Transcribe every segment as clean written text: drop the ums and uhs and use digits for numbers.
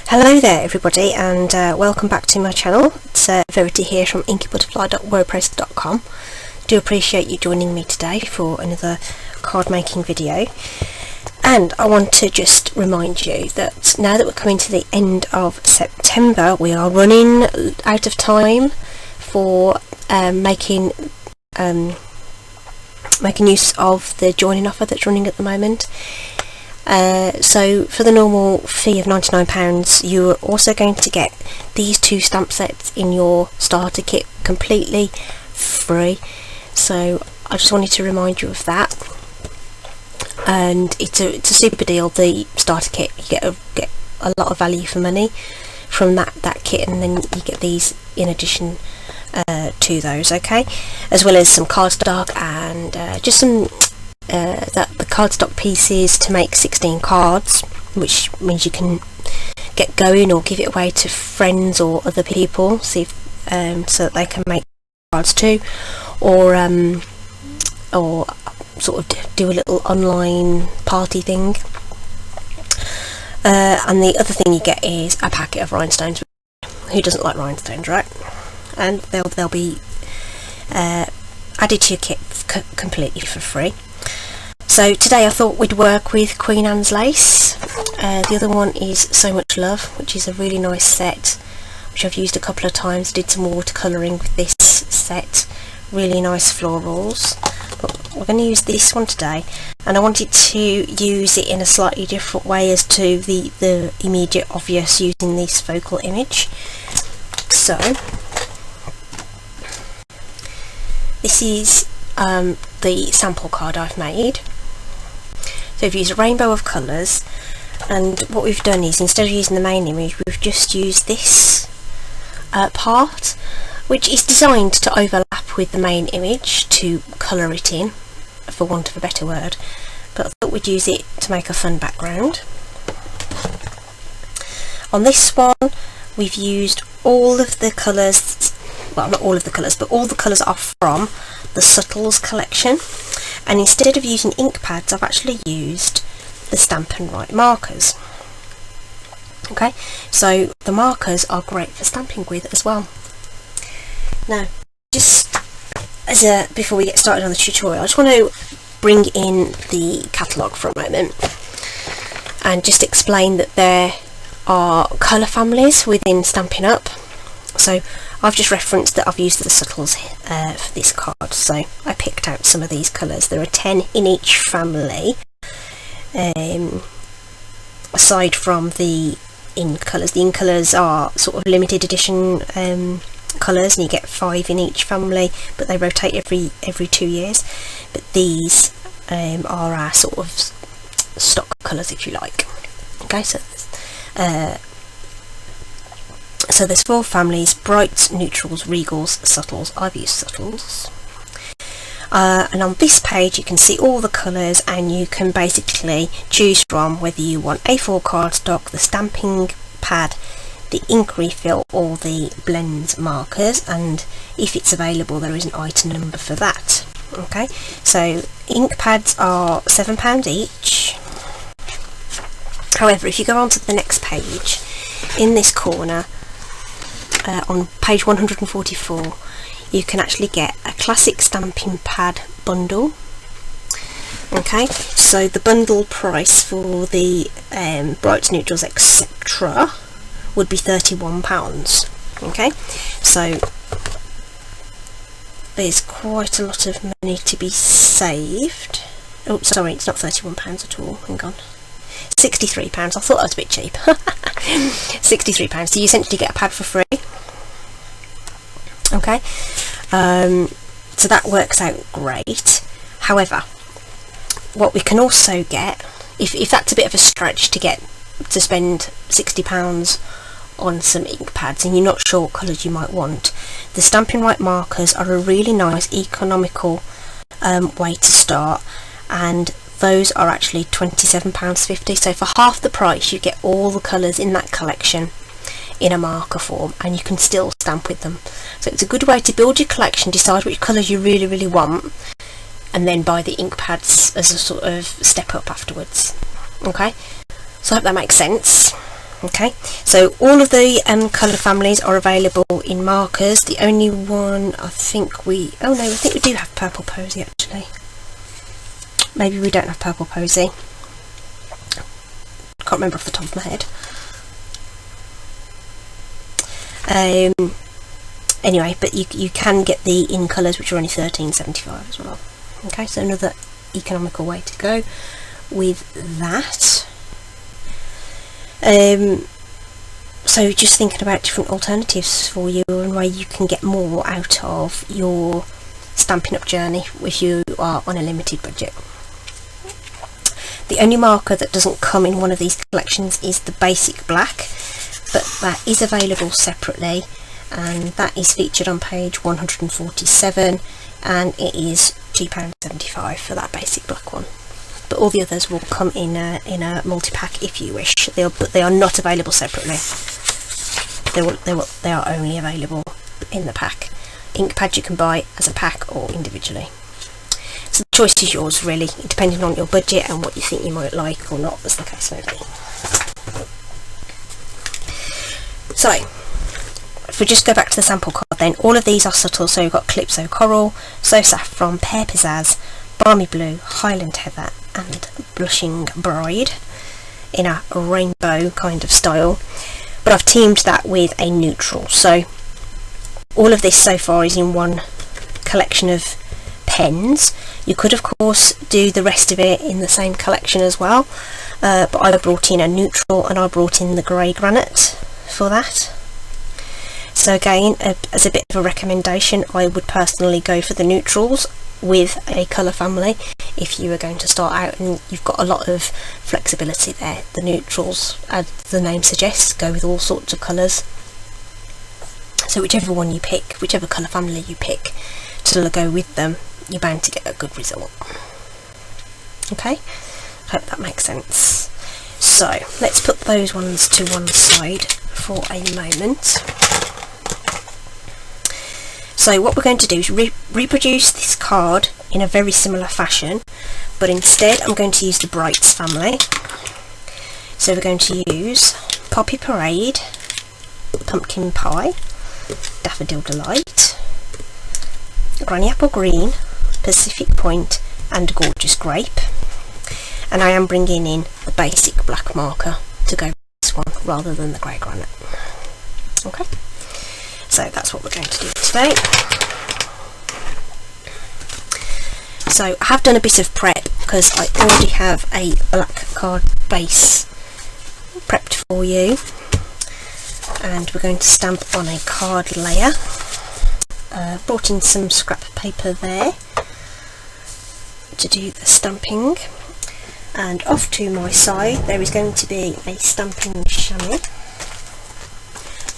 Hello there everybody, and welcome back to my channel. It's Verity here from inkybutterfly.wordpress.com. Do appreciate you joining me today for another card making video, and I want to just remind you that now that we're coming to the end of September, we are running out of time for making use of the joining offer that's running at the moment. So for the normal fee of £99, you're also going to get these two stamp sets in your starter kit completely free. So I just wanted to remind you of that, and it's a super deal. The starter kit, you get a lot of value for money from that kit, and then you get these in addition to those, okay, as well as some cardstock and just some the cardstock pieces to make 16 cards, which means you can get going or give it away to friends or other people, see if, so that they can make cards too, or sort of do a little online party thing. And the other thing you get is a packet of rhinestones. Who doesn't like rhinestones, right? And they'll be added to your kit completely for free. So today I thought we'd work with Queen Anne's lace. The other one is So Much Love, which is a really nice set, which I've used a couple of times. Did some watercolouring with this set, really nice florals. But we're going to use this one today, and I wanted to use it in a slightly different way as to the immediate obvious using this focal image. So this is the sample card I've made. So we've used a rainbow of colours, and what we've done is, instead of using the main image, we've just used this part, which is designed to overlap with the main image to colour it in, for want of a better word, but I thought we'd use it to make a fun background. On this one we've used all of the colours, well, not all of the colours, but all the colours are from the Subtles collection, and instead of using ink pads I've actually used the Stampin' Write markers. Okay, so the markers are great for stamping with as well. Now, just as before we get started on the tutorial, I just want to bring in the catalogue for a moment and just explain that there are colour families within Stampin' Up. So I've just referenced that I've used the Subtles for this card, so I picked out some of these colours. There are 10 in each family, aside from the in colours. The in colours are sort of limited edition colours, and you get 5 in each family, but they rotate every 2 years. But these are our sort of stock colours, if you like. Okay, so there's 4 families: brights, neutrals, regals, subtles. I've used subtles. And on this page you can see all the colours, and you can basically choose from whether you want A4 cardstock, the stamping pad, the ink refill, or the blends markers, and if it's available there is an item number for that. Okay, so ink pads are £7 each. However, if you go on to the next page, in this corner, on page 144, you can actually get a classic stamping pad bundle. Okay, so the bundle price for the brights, neutrals, etc. would be £31. Okay, so there's quite a lot of money to be saved. Oh, sorry, it's not £31 at all. Hang on. £63. I thought that was a bit cheap. £63. So you essentially get a pad for free. Okay, so that works out great. However, what we can also get, if that's a bit of a stretch to spend £60 on some ink pads and you're not sure what colours you might want, the Stampin' Write markers are a really nice economical way to start, and those are actually £27.50. So for half the price you get all the colours in that collection in a marker form, and you can still stamp with them. So it's a good way to build your collection, decide which colours you really want, and then buy the ink pads as a sort of step up afterwards. Okay, so I hope that makes sense. Okay, so all of the colour families are available in markers. The only one I think we do have Purple Posy actually. Maybe we don't have Purple Posy. Can't remember off the top of my head. Anyway, but you can get the in colours, which are only $13.75 as well. Okay, so another economical way to go with that. So just thinking about different alternatives for you and where you can get more out of your Stampin' Up journey if you are on a limited budget. The only marker that doesn't come in one of these collections is the basic black, but that is available separately, and that is featured on page 147, and it is £2.75 for that basic black one. But all the others will come in a multi-pack if you wish. But they are not available separately. They are only available in the pack. Ink pad you can buy as a pack or individually. So the choice is yours really, depending on your budget and what you think you might like or not, as the case may be. So, if we just go back to the sample card then, all of these are subtle. So you've got Calypso Coral, So Saffron, Pear Pizzazz, Balmy Blue, Highland Heather and Blushing Bride in a rainbow kind of style, but I've teamed that with a neutral. So all of this so far is in one collection of pens. You could of course do the rest of it in the same collection as well, but I brought in a neutral and I brought in the grey granite for that. So again, as a bit of a recommendation, I would personally go for the neutrals with a colour family if you are going to start out and you've got a lot of flexibility there. The neutrals, as the name suggests, go with all sorts of colours, so whichever one you pick, whichever colour family you pick to go with them, you're bound to get a good result. Okay, hope that makes sense. So let's put those ones to one side for a moment. So what we're going to do is reproduce this card in a very similar fashion, but instead I'm going to use the Brights family. So we're going to use Poppy Parade, Pumpkin Pie, Daffodil Delight, Granny Apple Green, Pacific Point and Gorgeous Grape. And I am bringing in the basic black marker to go with this one rather than the grey granite. Okay. So that's what we're going to do today. So I have done a bit of prep because I already have a black card base prepped for you, and we're going to stamp on a card layer. Brought in some scrap paper there to do the stamping, and off to my side there is going to be a stamping chamois.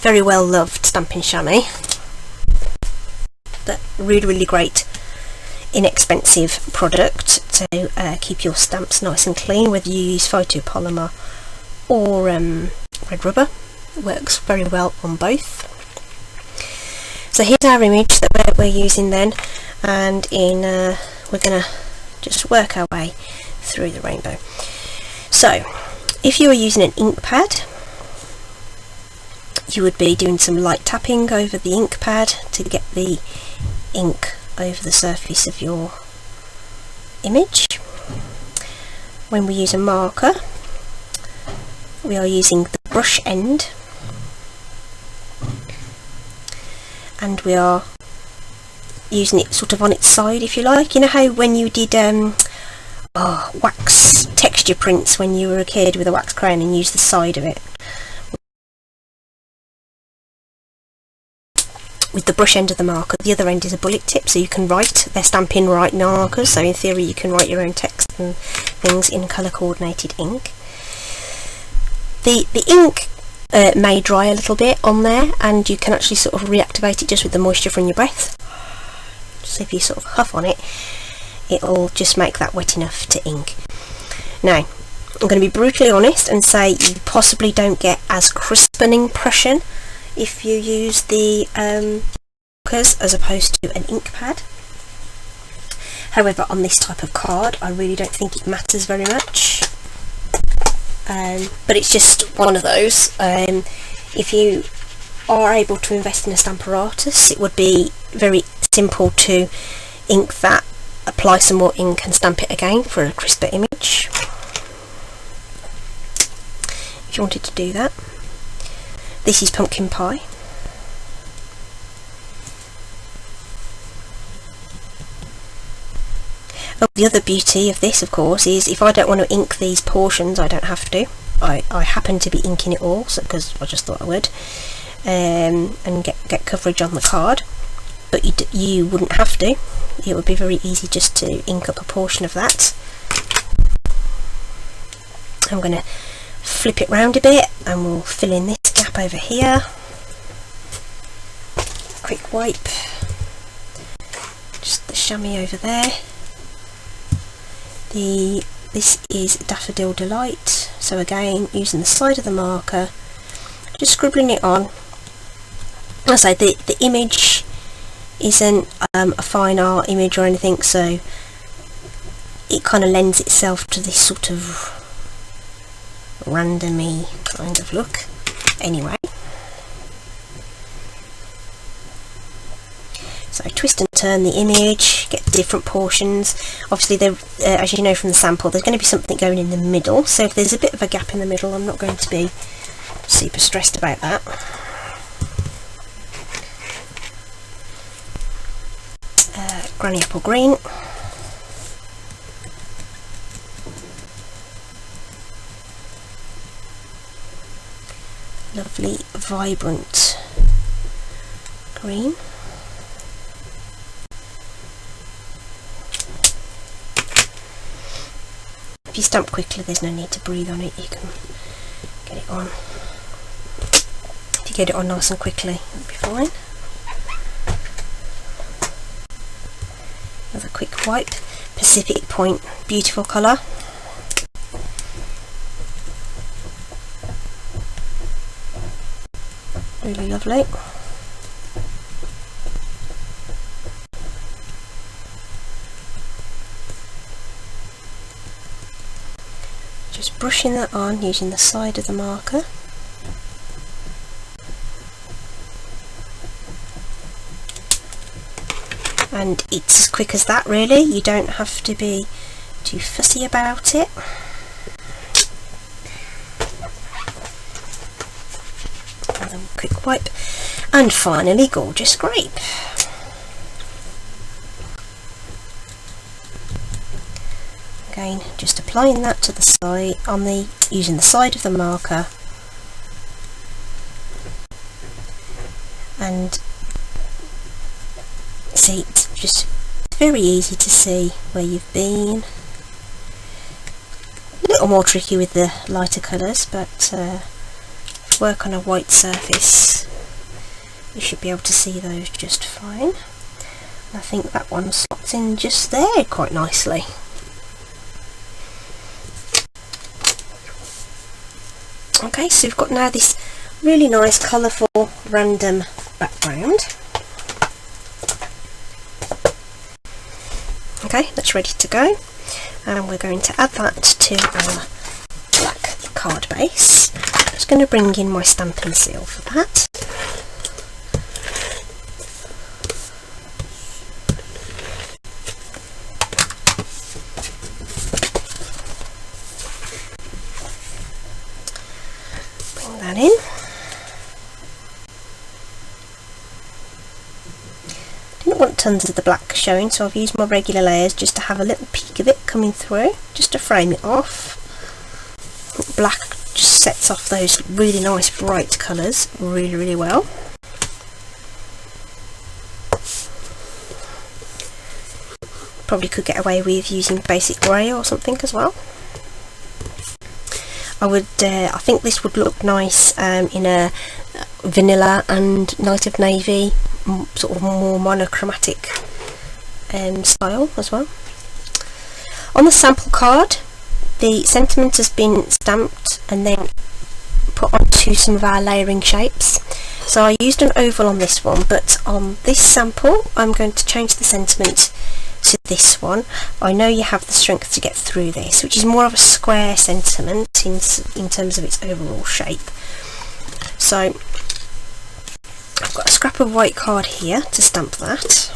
Very well loved stamping chamois, but really great inexpensive product to keep your stamps nice and clean, whether you use photopolymer or red rubber. Works very well on both. So here's our image that we're using then, and we're going to just work our way through the rainbow. So if you are using an ink pad, you would be doing some light tapping over the ink pad to get the ink over the surface of your image. When we use a marker, we are using the brush end, and we are using it sort of on its side, if you like. You know how when you did wax texture prints when you were a kid with a wax crayon and used the side of it? With the brush end of the marker, the other end is a bullet tip, so you can write. They're Stampin' Write markers, so in theory you can write your own text and things in colour coordinated ink. The ink may dry a little bit on there, and you can actually sort of reactivate it just with the moisture from your breath. So if you sort of huff on it, it'll just make that wet enough to ink. Now, I'm going to be brutally honest and say you possibly don't get as crisp an impression if you use the markers as opposed to an ink pad. However, on this type of card I really don't think it matters very much. but it's just one of those. If you are able to invest in a Stamparatus, it would be very simple to ink that, apply some more ink and stamp it again for a crisper image, if you wanted to do that. This is pumpkin pie. Oh, the other beauty of this, of course, is if I don't want to ink these portions, I don't have to. I happen to be inking it all, so because I just thought I would, and get coverage on the card. But you wouldn't have to. It would be very easy just to ink up a portion of that. I'm going to flip it round a bit, and we'll fill in this gap over here. Quick wipe. Just the chamois over there. This is Daffodil Delight, so again using the side of the marker, just scribbling it on. As I say, the image isn't a fine art image or anything, so it kind of lends itself to this sort of randomy kind of look. Anyway, so I twist and turn the image, get different portions. Obviously, as you know from the sample, there's going to be something going in the middle, so if there's a bit of a gap in the middle, I'm not going to be super stressed about that. Granny Apple Green. Lovely, vibrant green. If you stamp quickly, there's no need to breathe on it, you can get it on. If you get it on nice and quickly, it'll be fine. Another quick wipe. Pacific Point, beautiful colour. Really lovely. Just brushing that on using the side of the marker. And it's as quick as that, really. You don't have to be too fussy about it. Another quick wipe. And finally, gorgeous grape. Again, just applying that to the side using the side of the marker, and see, it's just very easy to see where you've been. A little more tricky with the lighter colours, but work on a white surface, you should be able to see those just fine. And I think that one slots in just there quite nicely. Okay, so we've got now this really nice colourful random background. Okay, that's ready to go, and we're going to add that to our black card base. I'm just going to bring in my Stampin Seal for that. That in. Didn't want tons of the black showing, so I've used my regular layers just to have a little peek of it coming through, just to frame it off. Black just sets off those really nice bright colours really well. Probably could get away with using basic grey or something as well. I think this would look nice in a vanilla and Night of Navy, sort of more monochromatic style as well. On the sample card, the sentiment has been stamped and then put onto some of our layering shapes. So I used an oval on this one, but on this sample I'm going to change the sentiment to this one, I know you have the strength to get through this, which is more of a square sentiment in terms of its overall shape. So I've got a scrap of white card here to stamp that,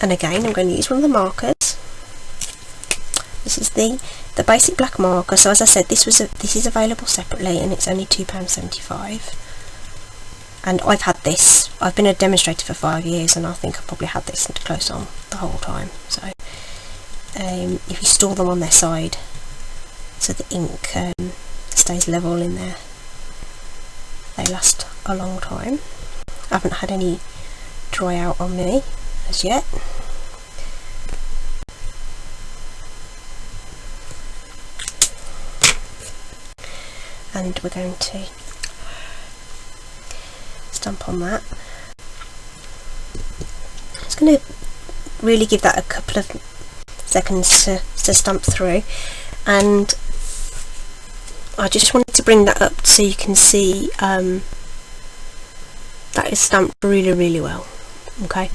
and again I'm going to use one of the markers. This is the basic black marker. So as I said, this is available separately, and it's only £2.75. And I've had this. I've been a demonstrator for 5 years, and I think I've probably had this to close on the whole time. So if you store them on their side, so the ink stays level in there, they last a long time. I haven't had any dry out on me as yet. And we're going to stamp on that. It's going to really give that a couple of seconds to stamp through, and I just wanted to bring that up so you can see that is stamped really well. Okay,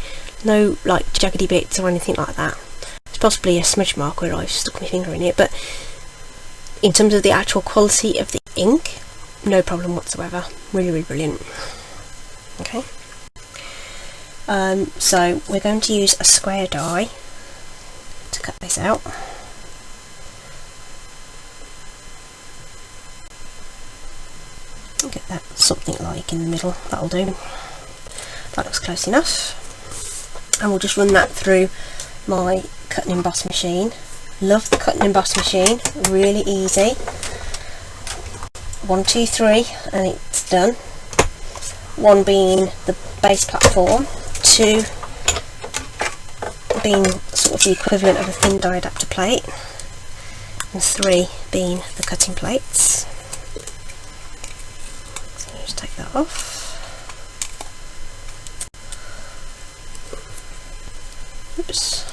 no like jaggedy bits or anything like that. It's possibly a smudge mark where I've stuck my finger in it, but in terms of the actual quality of the ink, no problem whatsoever. Really brilliant. Okay, so we're going to use a square die to cut this out. Get that something like in the middle, that'll do. That looks close enough. And we'll just run that through my cut and emboss machine. Love the cut and emboss machine, really easy. 1, 2, 3 and it's done. 1 being the base platform, 2 being sort of the equivalent of a thin die adapter plate, and 3 being the cutting plates. So just take that off. Oops.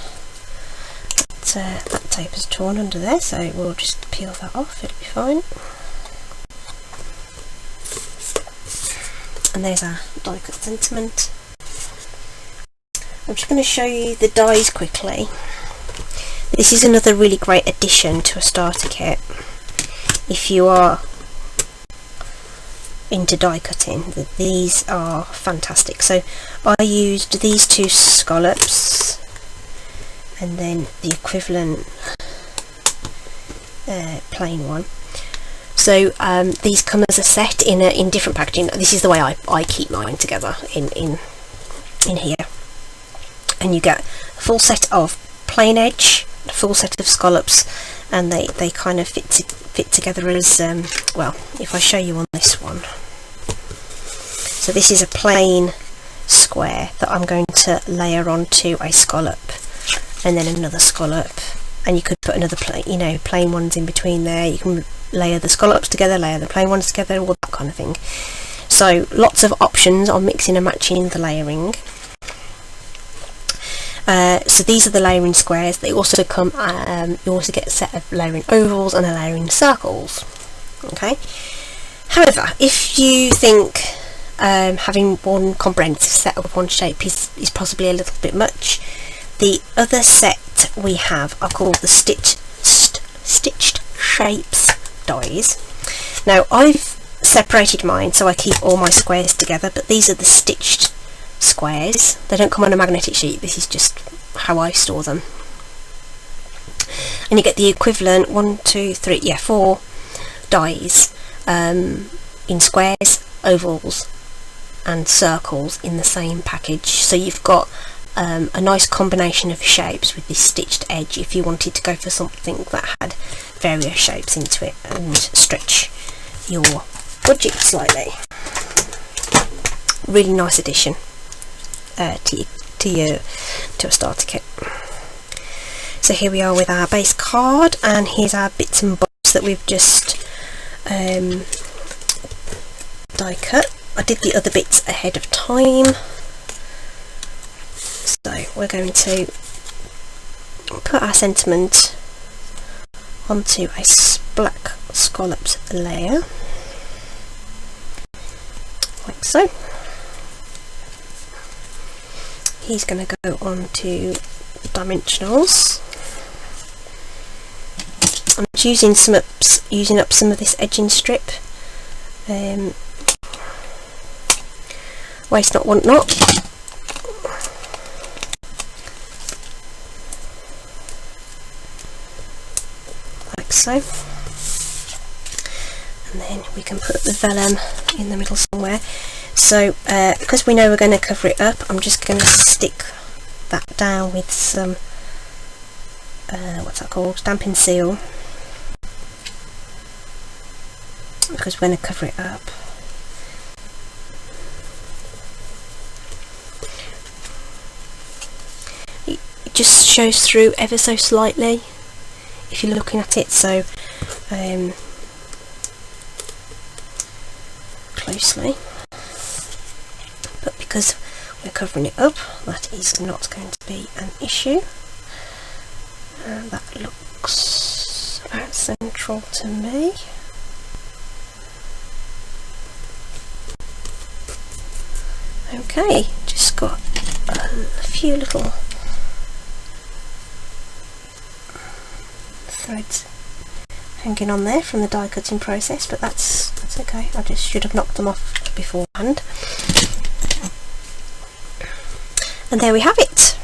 That tape is torn under there, so we'll just peel that off, it'll be fine. And there's our die cut sentiment. I'm just going to show you the dies quickly. This is another really great addition to a starter kit if you are into die cutting. These are fantastic. So I used these 2 scallops and then the equivalent plain one. So these come as a set in different packaging. This is the way I keep mine together in here. And you get a full set of plain edge, a full set of scallops, and they kind of fit together as well. If I show you on this one, so this is a plain square that I'm going to layer onto a scallop, and then another scallop, and you could put another plain ones in between there. You can layer the scallops together, layer the plain ones together, all that kind of thing. So lots of options on mixing and matching the layering. So these are the layering squares. They also come, you also get a set of layering ovals and a layering circles. Okay. However, if you think having one comprehensive set of one shape is possibly a little bit much, the other set we have are called the stitched shapes dies. Now I've separated mine so I keep all my squares together, but these are the stitched squares. They don't come on a magnetic sheet. This is just how I store them. And you get the equivalent 4 dies in squares, ovals and circles in the same package. So you've got a nice combination of shapes with this stitched edge if you wanted to go for something that had various shapes into it and stretch your budget slightly. Really nice addition to a starter kit. So here we are with our base card, and here's our bits and bobs that we've just die cut. I did the other bits ahead of time, so we're going to put our sentiment onto a black scallops layer like so. He's going to go on to dimensionals. I'm just using up some of this edging strip. Waste not, want not. Like so. And then we can put the vellum in the middle somewhere. So because we know we're going to cover it up, I'm just going to stick that down with some what's that called, Stampin Seal, because we're going to cover it up. It just shows through ever so slightly if you're looking at it, so closely, but because we're covering it up, that is not going to be an issue. And that looks about central to me. Okay, just got a few little threads hanging on there from the die cutting process, but that's okay. I just should have knocked them off beforehand. And there we have it.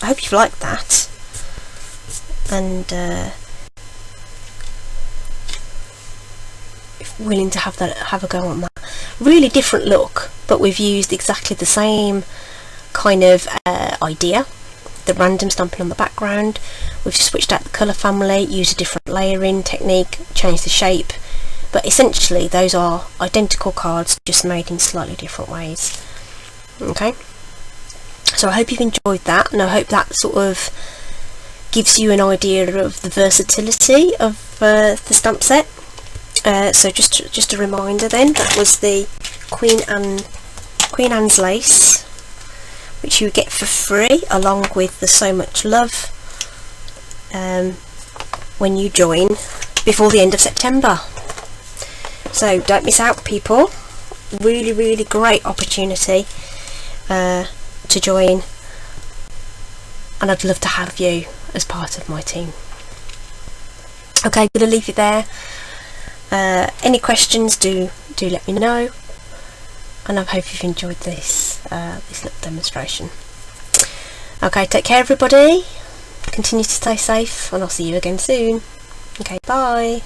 I hope you've liked that, and if willing to have a go on that. Really different look, but we've used exactly the same kind of idea. The random stamping on the background, we've switched out the colour family, used a different layering technique, changed the shape, but essentially those are identical cards, just made in slightly different ways. Okay, so I hope you've enjoyed that, and I hope that sort of gives you an idea of the versatility of the stamp set. So just a reminder then, that was the Queen Anne's lace, which you get for free along with the So Much Love when you join before the end of September. So don't miss out, people. Really great opportunity to join, and I'd love to have you as part of my team. Okay, gonna leave it there. Any questions, do let me know, and I hope you've enjoyed this little demonstration. Okay, take care everybody, continue to stay safe, and I'll see you again soon. Okay, bye.